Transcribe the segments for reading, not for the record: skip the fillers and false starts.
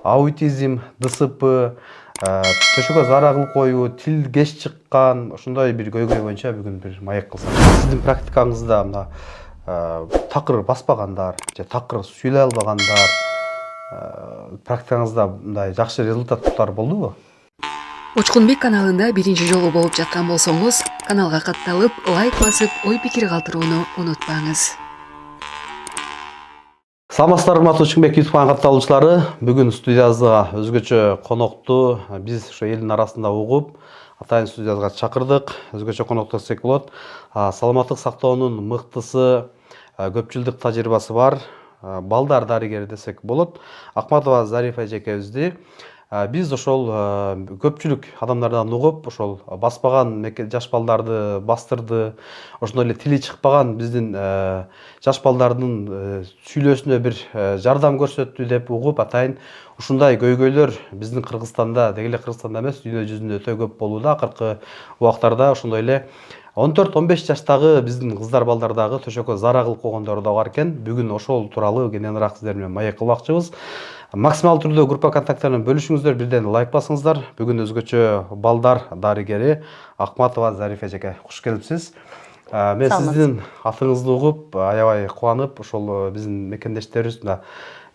аутизм, ДСП, төшөгө зарагыл коюу, тил кеч чыккан, ушундай бир көйгөй боюнча бүгүн бир маек кылсак. Сиздин практикаңызда мына такыр баспагандар же такыр сүйлөй албагандар практикаңызда мындай жакшы результаттар болдубу? Учкунбек каналында биринчи жолу болуп жаткан болсоңуз, каналга катталып, лайк басып, ой пикир калтырууну унутпаңыз. Саламатсыздарбы, урматтуу Учкунбек YouTube каналы катталуучулары. Бүгүн студиябызга өзгөчө конокту биз ошо элдин арасында угуп, атайын студиябызга чакырдык. Өзгөчө коноктор десек болот. Саламаттык сактоонун мыктысы, көпчүлдүк тажрыйбасы бар балдар дарыгери десек болот. Акматова Зарифа эжекебизди биз ошол көпчүлүк адамдардан угуп, ошол баспаган жаш балдарды бастырды, ошондой эле тили чыкпаган биздин жаш балдардын сүйлөөсүнө бир жардам көрсөттү деп угуп, атайын ушундай көйгөйлөр биздин Кыргызстанда, деги эле Кыргызстанда эмес, дүйнө жүзүндө өтө көп болууда. Акыркы убактарда ошондой эле 14-15 жаштагы биздин кыздар балдар дагы төшөккө зарагыл койгондор да бар экен. Бүгүн ошол тууралуу кененирээк сиздер менен маек кылмакчыбыз. Максималдуу түрдө группа контакттарын бөлүшүңүздөр, бирден лайк басыңыздар. Бүгүн өзгөчө балдар дарыгери Акматова Зарифа эжеке, куш келипсиз. Мен сиздин атыңызды угуп, аябай кубанып, ошол биздин мекендештерибиз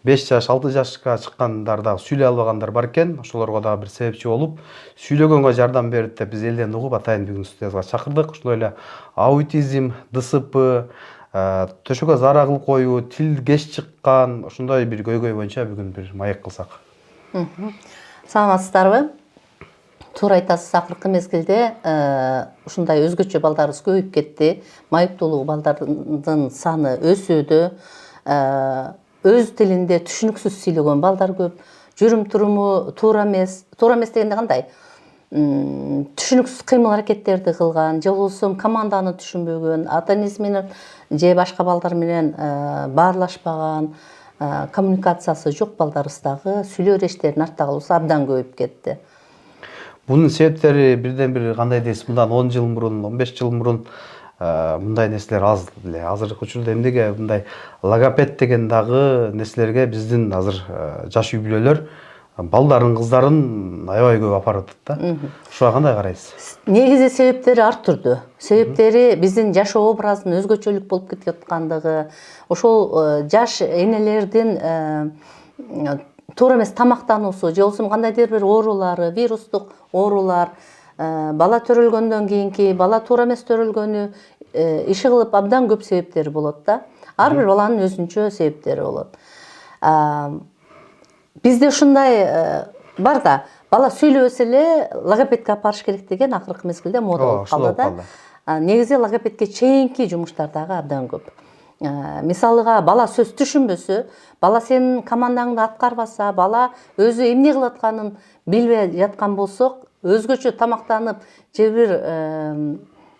5 жаш, 6 жашка чыккандар дагы сүйлөй албагандар бар экен. Ошолорго дагы бир себепчи болуп, сүйлөгөнгө жардам берет деп биз элден угуп, атайын бүгүн студиябызга чакырдык. Ошондой эле аутизм, ДСП, төшөгө зарагыл коюу, тил кеч чыккан, ушундай бир көйгөй боюнча бүгүн бир маек кылсак. Саламатсыздарбы? Туура айтасыз, акыркы мезгилде ушундай өзгөчө балдарыбыз көбөйүп кетти. Майыптуулуу балдардын саны өсүүдө. Өз тилинде түшүнүксүз сүйлөгөн балдар көп. Жүрүм туруму туура эмес. Туура эмес дегенде кандай? Түшүнүксүз кыймыл аракеттерди кылган, же болбосо команданы түшүнбөгөн, ата-энеси менен же башка балдар менен баарлашпаган, коммуникациясы жок балдарыбыздагы сүйлөө эрештердин арта калуусу абдан көбөйүп кетти. Бунун себептери бирден бир кандай дейсиз? Мындан 10 жыл мурун, 15 жыл мурун мындай нерселер аз эле. Азыркы учурда эмнеге мындай логопед деген дагы нерселерге биздин азыр жаш үй бүлөлөр балдарын, кыздарын аябай көп апарып атат да. Ушуга кандай карайсыз? Негизи себептери ар түрдүү. Себептери биздин жашоо образынын өзгөчөлүк болуп кетип аткандыгы, ошол жаш энелердин туура эмес тамактануусу, же болбосо кандайдыр бир оорулары, вирустук оорулар, бала төрөлгөндөн кийинки, бала туура эмес төрөлгөнү, иши кылып абдан көп себептери болот да. Ар бир баланын өзүнчө себептери болот. Бизде ушундай бар да, бала сүйлөбөсө эле логопедке апарыш керек деген акыркы мезгилде мода болуп калды да. Негизи логопедке чейинки жумуштар дагы абдан көп. Мисалыга, бала сөз түшүнбөсө, бала сенин командаңды аткарбаса, бала өзү эмне кылып атканын билбей жаткан болсок, өзгөчө тамактанып, же бир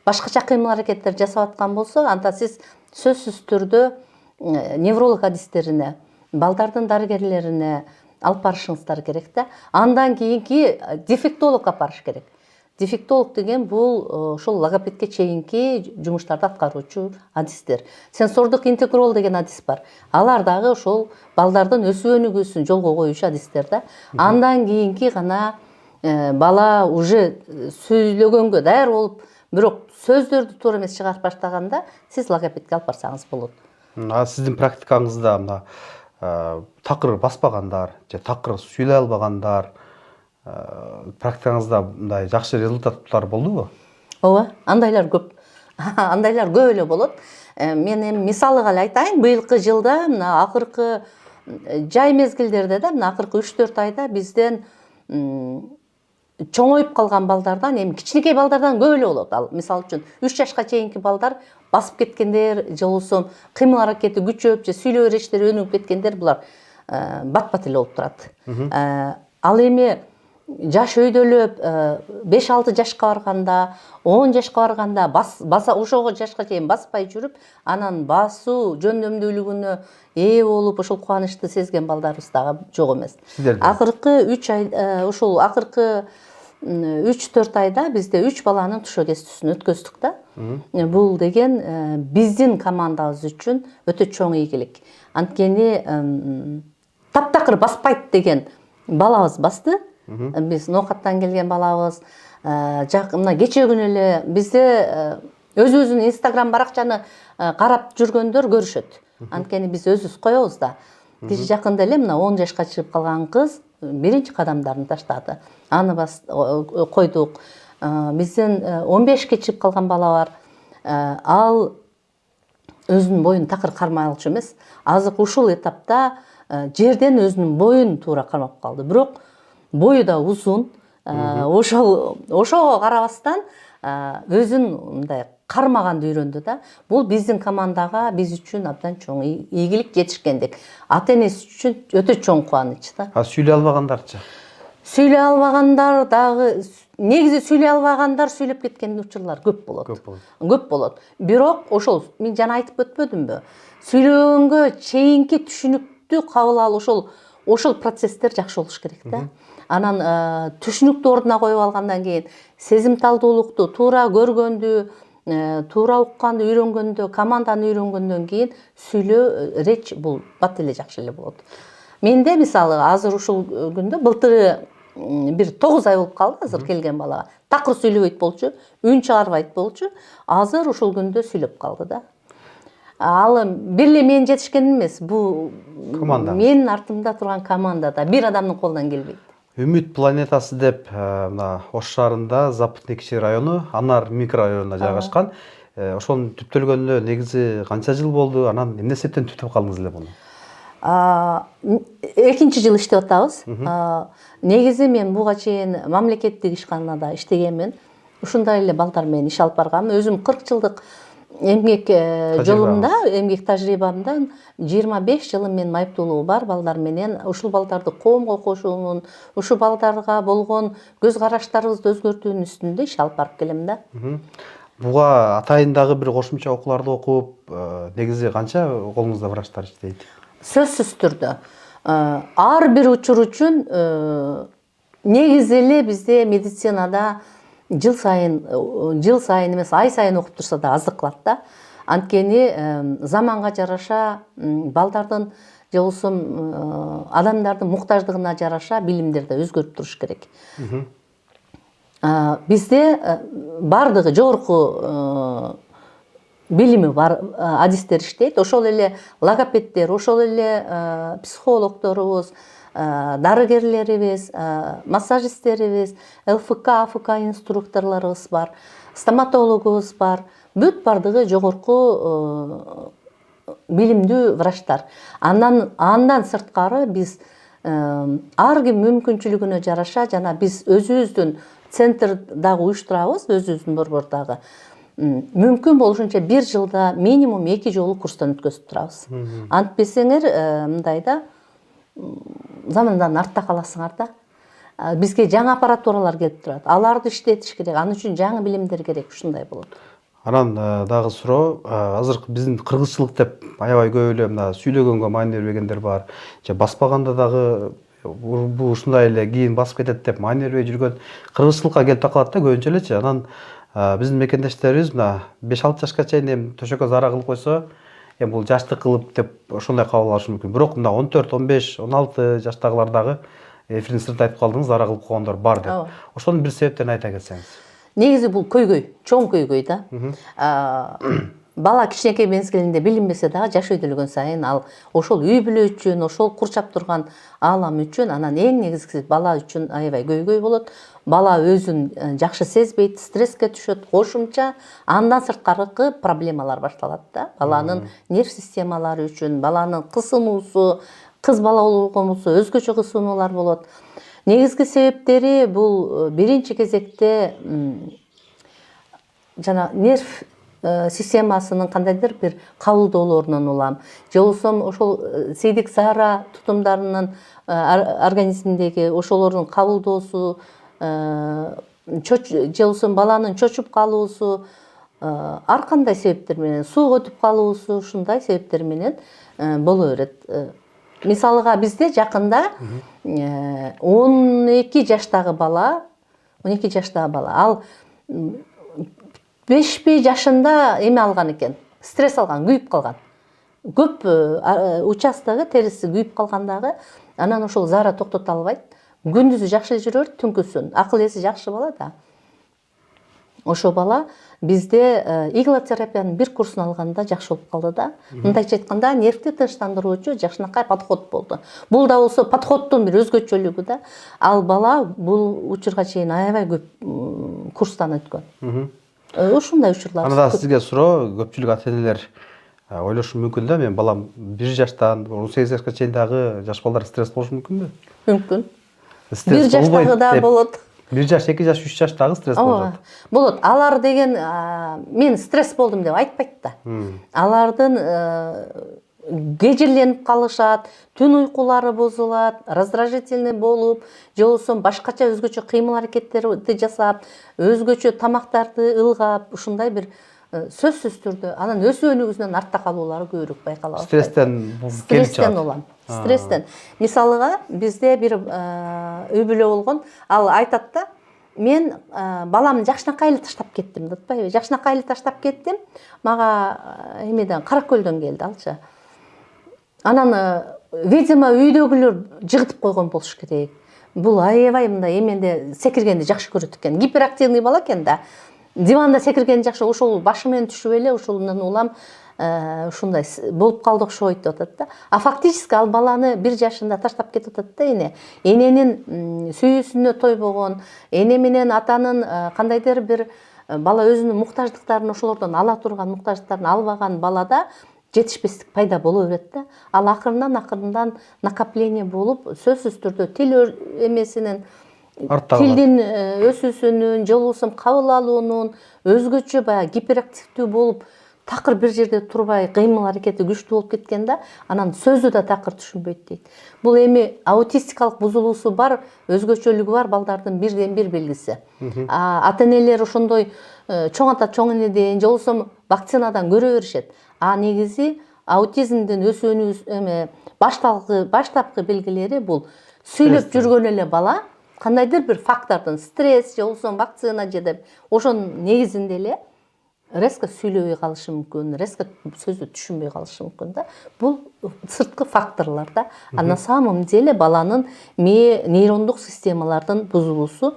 башкача кыймыл аракеттер жасап аткан болсо, анда сиз сөзсүз түрдө невролог адистерине, балдардын дарыгерлерине алып барышыңыздар керек да. Андан кийинки дефектологко апарыш керек. Дефектолог деген бул ошол логопедке чейинки жумуштарды аткаруучу адистер. Сенсордук интегрол деген адис бар. Алар дагы ошол балдардын өсүү өнүгүүсүн жолго коюучу адистер да. Андан кийинки гана бала уже сүйлөгөнгө даяр болуп, бирок сөздөрдү туура эмес чыгарып баштаганда, сиз логопедке алып барсаңыз болот. Сиздин практикаңызда мына такыр баспагандар же такыр сүйлөй албагандар практикаңызда мындай жакшы результаттар болдубу? Ооба, андайлар көп. Андайлар көп эле болот. Мен эми мисалыга эле айтайын, быйылкы жылда мына акыркы жай мезгилдерде да, мына акыркы 3-4 айда бизден чоңоюп калган балдардан, эми кичинекей балдардан көп эле болот. Ал мисалы үчүн 3 жашка чейинки балдар басып кеткендер, же болбосо кыймыл аракети күчөп, же сүйлөө эрештери өнүгүп кеткендер, булар бат-бат эле болуп турат. Ал эми жаш өйдөлөп 5-6 жашка барганда, 10 жашка барганда баса ошого жашка чейин баспай жүрүп, анан басуу жөндөмдүүлүгүнө ээ болуп, ошол кубанычты сезген балдарыбыз дагы жок эмес. Акыркы 3 ай, ошол акыркы 3-4 айда бизде 3 баланын тушоо кестүүсүн өткөздүк да. Бул деген биздин командабыз үчүн өтө чоң ийгилик. Анткени таптакыр баспайт деген балабыз басты. Биз ноокаттан келген балабыз. Мына кече күнү эле бизде өзүбүздүн Instagram баракчаны карап жүргөндөр көрүшөт. Анткени биз өзүбүз коебуз да. Кече жакында эле мына 10 жашка чыгып калган кыз биринчи кадамдарын таштады. Аны койдук. Бизден 15ке чыгып калган бала бар. Ал өзүнүн боюн такыр кармай алчу эмес. Азыр ушул этапта жерден өзүнүн боюн туура кармап калды. Бирок бою да узун. Ошого карабастан өзүн мындай кармаганды үйрөндү да. Бул биздин командага биз үчүн абдан чоң ийгилик, жетишкендик. Ата-энеси үчүн өтө чоң кубаныч да. Сүйлөй албагандарчы? Сүйлөй албагандар дагы, негизи сүйлөй албагандар сүйлөп кеткен учурлар көп болот. Бирок ошол мен жана айтып өтпөдүмбү? Сүйлөгөнгө чейинки түшүнүктү кабыл алуу ошол процесстер жакшы болуш керек да. Анан түшүнүктү ордуна коюп алгандан кийин сезимталдуулукту, туура көргөндү, туура укканды үйрөнгөндө, команданы үйрөнгөндөн кийин сүйлөө, реч бул бат эле жакшы эле болот. Менде мисалы азыр ушул күндө былтыры бир 9 ай болуп калды азыр келген балага. Такыр сүйлөбөйт болчу, үн чыгарбайт болчу. Азыр ушул күндө сүйлөп калды да. Ал бир эле мен жетишкеним эмес, бул менин артымда турган командада бир адамдын колунан келбейт. Үмүт планетасы деп мына Ош шаарында Западный кичи району, Анар микрорайонунда жайгашкан. Ошонун түптөлгөнүнө негизи канча жыл болду? Анан эмне себептен түптөп калдыңыз эле муну? 2 жыл иштеп атабыз. Негизи мен буга чейин мамлекеттик ишканада иштегенмин. Ушундай эле балдар менен иш алып барганмын. Өзүм 40 жылдык эмгек жолумда, эмгек тажрыйбамда 25 жылым мен майыптуулугу бар балдар менен ушул балдарды коомго кошуунун, ушул балдарга болгон көз караштарыбызды өзгөртүүнүн үстүндө иш алып барып келем да. Буга атайын дагы бир кошумча окууларды окуп, негизи канча колуңузда врачтар иштейт? Сөзсүз түрдө. Ар бир учур үчүн негизи эле бизде медицинада жыл сайын эмес, ай сайын окуп турса да аздык кылат да. Анткени заманга жараша балдардын же болбосо адамдардын муктаждыгына жараша билимдер да өзгөрүп туруш керек. Бизде бардыгы жогорку билими бар адистер иштейт. Ошол эле логопеддер, ошол эле психологдорубуз, дарыгерлерибиз, массажисттерибиз, ЛФК, АФК инструкторлорубуз бар, стоматологубуз бар. Бүт бардыгы жогорку билимдүү врачтар. Андан сырткары биз ар ким мүмкүнчүлүгүнө жараша жана биз өзүбүздүн центрдагы уюштурабыз, өзүбүздүн борбордагы. Мүмкүн болушунча 1 жылда минимум 2 жолу курстан өткөзүп турабыз. Антпесеңер мындай да замандан артта каласыңар да. Бизге жаңы аппаратуралар келип турат. Аларды иштетиш керек. Аны үчүн жаңы билимдер керек, ушундай болот. Анан дагы суроо, азыркы биздин кыргызчылык деп аябай көп эле мына сүйлөгөнгө маани бербегендер бар. Же баспаганда дагы бул ушундай эле кийин басып кетет деп маани бербей жүргөн кыргызчылыкка келип такалат да көбүнчө элечи. Анан биздин мекендештерибиз мына 5-6 жашка чейин эми төшөккө зара кылып койсо, эми бул жаштык кылып деп ошондой кабыл алышы мүмкүн. Бирок мына 14, 15, 16 жаштагылар дагы эфирдин сыртында айтып калдыңыз, зара кылып койгондор бар деп. Ошонун бир себептерин айта кетсеңиз. Негизи бул көйгөй, чоң көйгөй да. Бала кичинекей мезгилинде билинбесе дагы жаш өйдөлгөн сайын ал ошол үй бүлө үчүн, ошол курчап турган аалам үчүн, анан эң негизгиси бала үчүн аябай көйгөй болот. Бала өзүн жакшы сезбейт, стресске түшөт, кошумча андан сырткаркы проблемалар башталат да. Баланын нерв системалары үчүн, баланын кысынуусу, кыз бала болгонусу өзгөчө кысынуулар болот. Негизги себептери бул биринчи кезекте жана нерв системасынын кандайдыр бир кабылдоолорунан улам. Же болбосо ошол сейдик саара тутумдарынын организмдеги ошолордун кабылдоосу, же болбосо баланын чочуп калуусу, ар кандай себептер менен, сууга өтүп калуусу, ушундай себептер менен боло берет. Мисалыга бизде жакында 12 жаштагы бала, ал 5 жашында эме алган экен, стресс алган, күйүп калган. Көп участогы териси күйүп калгандагы, анан ошол зара токтото албайт. күндүзү жакшы эле жүрө берет, түнкүсүн акыл эси жакшы бала да. Ошо бала бизде иглотерапиянын бир курсун алганда жакшы болуп калды да. Мындайча айтканда, нервти тынчтандыруучу жакшынакай подход болду. Бул да болсо подходдун бир өзгөчөлүгү да. Ал бала бул учурга чейин аябай көп курстан өткөн. Ушундай учурлар. Анда сизге суроо, көпчүлүк ата-энелер ойлошу мүмкүн да, мен балам 1 жаштан 18 жашка чейин дагы жаш балдар стресс болушу мүмкүнбү? Мүмкүн. 1 Стресс жаштагы да болот. 1 жаш, 2 жаш, 3 жаштагы стресс болот. Болот. Алар деген мен стресс болдум деп айтпайт да. Алардын кежирленип калышат, түн уйкулары бузулат, раздражительный болуп, же болбосо башкача өзгөчө кыймыл аракеттерди жасап, өзгөчө тамактарды ылгап, ушундай бир сөзсүз түрдө анан өсүү өнүгүүсүнөн артта калуулары көбүрөөк байкалат. Стресстен улам. Стресстен. Мисалыга бизде бир үй бүлө болгон, ал айтат да, мен баламды жакшынакай эле таштап кеттим деп атпайбы? Жакшынакай эле таштап кеттим. Мага эмеден Кара Көлдөн келди алчы. Анан видимо үйдөгүлөр жыгытып койгон болуш керек. Бул аябай мындай эменде секиргенди жакшы көрөт экен. Гиперактивный бала экен да. Диванда секиргенди жакшы, ошол башы менен түшүп эле ошолунан улам ушундай болуп калды окшойт деп атат да. А фактически ал баланы 1 жашында таштап кетип атат да эне. Эненин сүйүүсүнө тойбогон, эне менен атанын кандайдыр бир бала өзүнүн муктаждыктарын ошолордон ала турган, муктаждыктарын албаган балада жетишпестик пайда боло берет да. Ал акырындан накопление болуп, сөзсүз түрдө тил эмесинин, тилдин өсүүсүнүн, же болбосо кабыл алуунун өзгөчө баягы гиперактивдүү болуп, такыр бир жерде турбай, кыймыл аракети күчтүү болуп кеткен да, анан сөзү да такыр түшүнбөйт дейт. Бул эми аутистикалык бузулуусу бар, өзгөчөлүгү бар балдардын бирден бир белгиси. Ата-энелер ошондой чоң ата чоң энеден, же болбосо вакцинадан көрө беришет. А негизи аутизмдин өсүүнүн баштапкы белгилери бул сүйлөп жүргөн эле бала кандайдыр бир фактордун, стресс же болбосо вакцина же деп ошонун негизинде эле резко сүйлөбөй калышы мүмкүн, резко сөздү түшүнбөй калышы мүмкүн да. Бул сырткы факторлор да. А на самом деле баланын нейрондук системалардын бузулуусу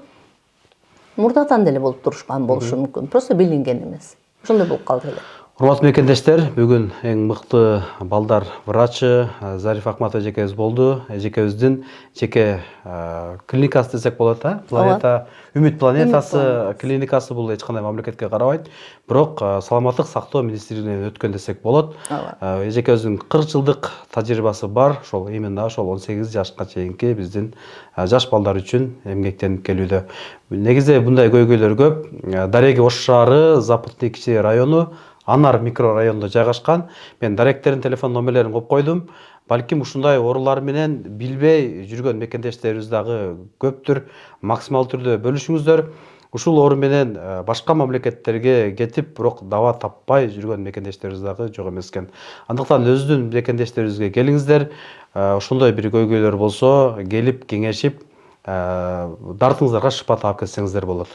мурдадан деле болуп турушкан болушу мүмкүн. Просто билинген эмес. Ошондой болуп калды эле. Урматтуу мекендештер, бүгүн эң мыкты балдар врачы Зариф Акматова эжекебиз болду. Эжекебиздин жеке клиникасы десек болот, планета Үмүт планетасы клиникасы бул эч кандай мамлекетке карабайт, бирок саламаттык сактоо министрлигинен өткөн десек болот. Эжекебиздин 40 жылдык тажрыйбасы бар, ошол именно ошол 18 жашка чейинки биздин жаш балдар үчүн эмгектенип келүүдө. Негизи мындай көйгөйлөр көп. Дареги Ош шаары, Западный кичи району, Анар микрорайонунда жайгашкан. Мен даректердин телефон номерлерин коюп койдум. Балким ушундай оорулар менен билбей жүргөн мекендештерибиз дагы көптүр. Максимал түрдө бөлүшүңүздөр. Ушул оору менен башка мамлекеттерге кетип, бирок даба таппай жүргөн мекендештерибиз дагы жок эмес экен. Андыктан өздүн мекендештерибизге келиңиздер. Ошондой бир көйгөйлөр болсо, келип кеңешип, дартыңыздарга шыпа таап кетсеңиздер болот.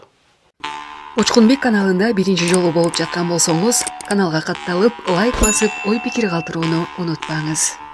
Учкунбек каналында биринчи жолу болуп жаткан болсоңуз, каналга катталып, лайк басып, ой пикир калтырууну унутпаңыз.